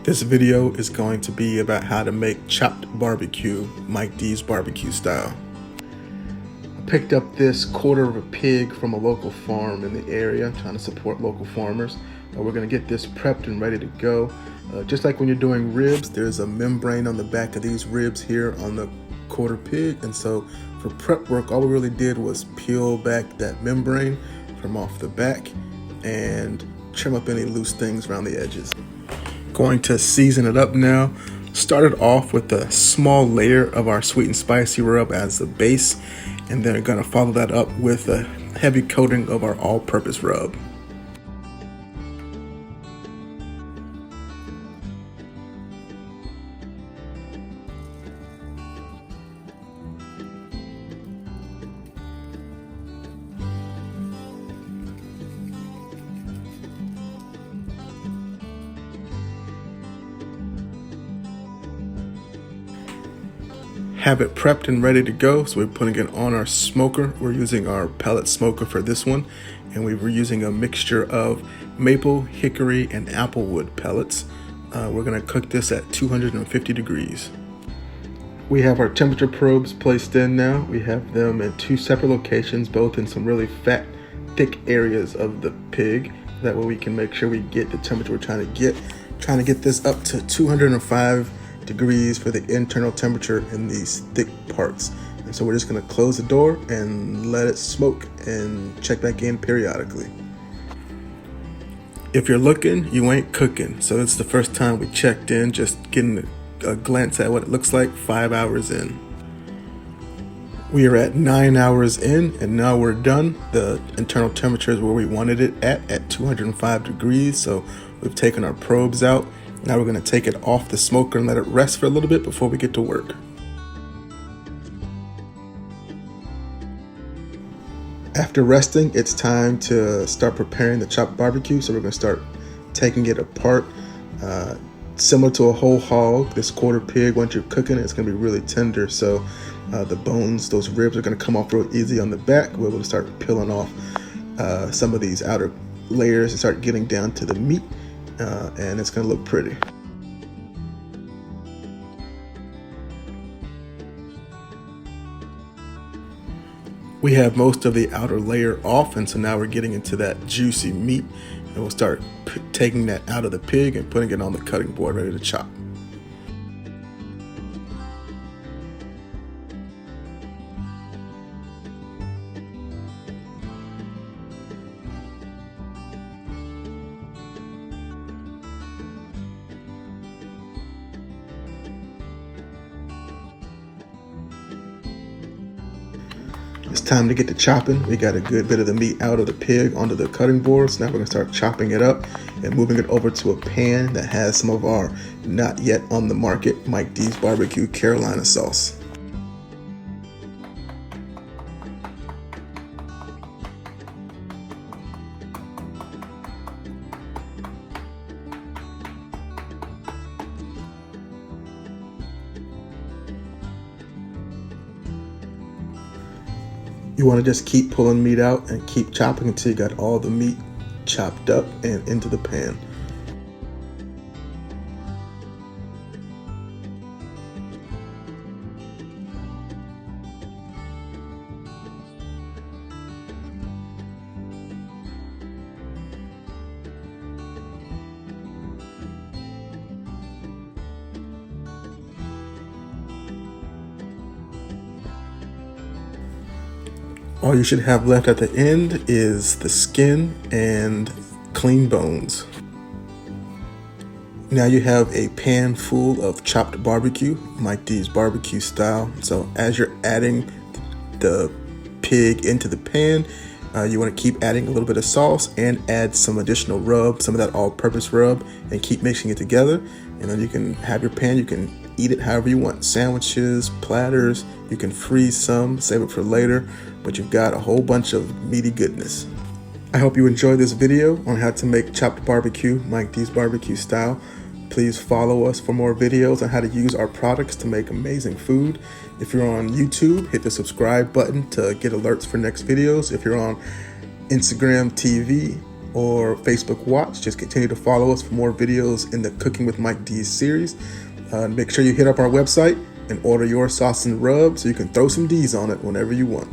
This video is going to be about how to make chopped barbecue, Mike D's barbecue style. I picked up this quarter of a pig from a local farm in the area. I'm trying to support local farmers. We're going to get this prepped and ready to go. Just like when you're doing ribs, there's a membrane on the back of these ribs here on the quarter pig. And so for prep work, all we really did was peel back that membrane from off the back and trim up any loose things around the edges. Going to season it up now. Started off with a small layer of our sweet and spicy rub as the base, and then going to follow that up with a heavy coating of our all-purpose rub. Have it prepped and ready to go, so we're putting it on our smoker. We're using our pellet smoker for this one, and we were using a mixture of maple, hickory, and applewood pellets. We're going to cook this at 250 degrees. We have our temperature probes placed in now. We have them in two separate locations, both in some really fat, thick areas of the pig. That way we can make sure we get the temperature we're trying to get this up to 205 degrees for the internal temperature in these thick parts. And so we're just going to close the door and let it smoke and check back in periodically. If you're looking, you ain't cooking. So it's the first time we checked in, just getting a glance at what it looks like 5 hours in. We are at 9 hours in, and now we're done. The internal temperature is where we wanted it at 205 degrees. So we've taken our probes out. Now we're going to take it off the smoker and let it rest for a little bit before we get to work. After resting, it's time to start preparing the chopped barbecue. So we're going to start taking it apart. Similar to a whole hog, this quarter pig, once you're cooking it, it's going to be really tender. So the bones, those ribs are going to come off real easy on the back. We're able to start peeling off some of these outer layers and start getting down to the meat. And it's going to look pretty. We have most of the outer layer off, and so now we're getting into that juicy meat, and we'll start taking that out of the pig and putting it on the cutting board ready to chop. It's time to get to chopping. We got a good bit of the meat out of the pig onto the cutting board. So now we're gonna start chopping it up and moving it over to a pan that has some of our not yet on the market Mike D's barbecue Carolina sauce. You want to just keep pulling meat out and keep chopping until you got all the meat chopped up and into the pan. All you should have left at the end is the skin and clean bones. Now you have a pan full of chopped barbecue, Mike D's barbecue style. So as you're adding the pig into the pan, you want to keep adding a little bit of sauce and add some additional rub, some of that all-purpose rub, and keep mixing it together. And then you can have your pan, you can eat it however you want. Sandwiches, platters, you can freeze some, save it for later, but you've got a whole bunch of meaty goodness. I hope you enjoyed this video on how to make chopped barbecue, Mike D's barbecue style. Please follow us for more videos on how to use our products to make amazing food. If you're on YouTube, hit the subscribe button to get alerts for next videos. If you're on Instagram TV, or Facebook Watch. Just continue to follow us for more videos in the Cooking with Mike D's series. Make sure you hit up our website and order your sauce and rub so you can throw some D's on it whenever you want.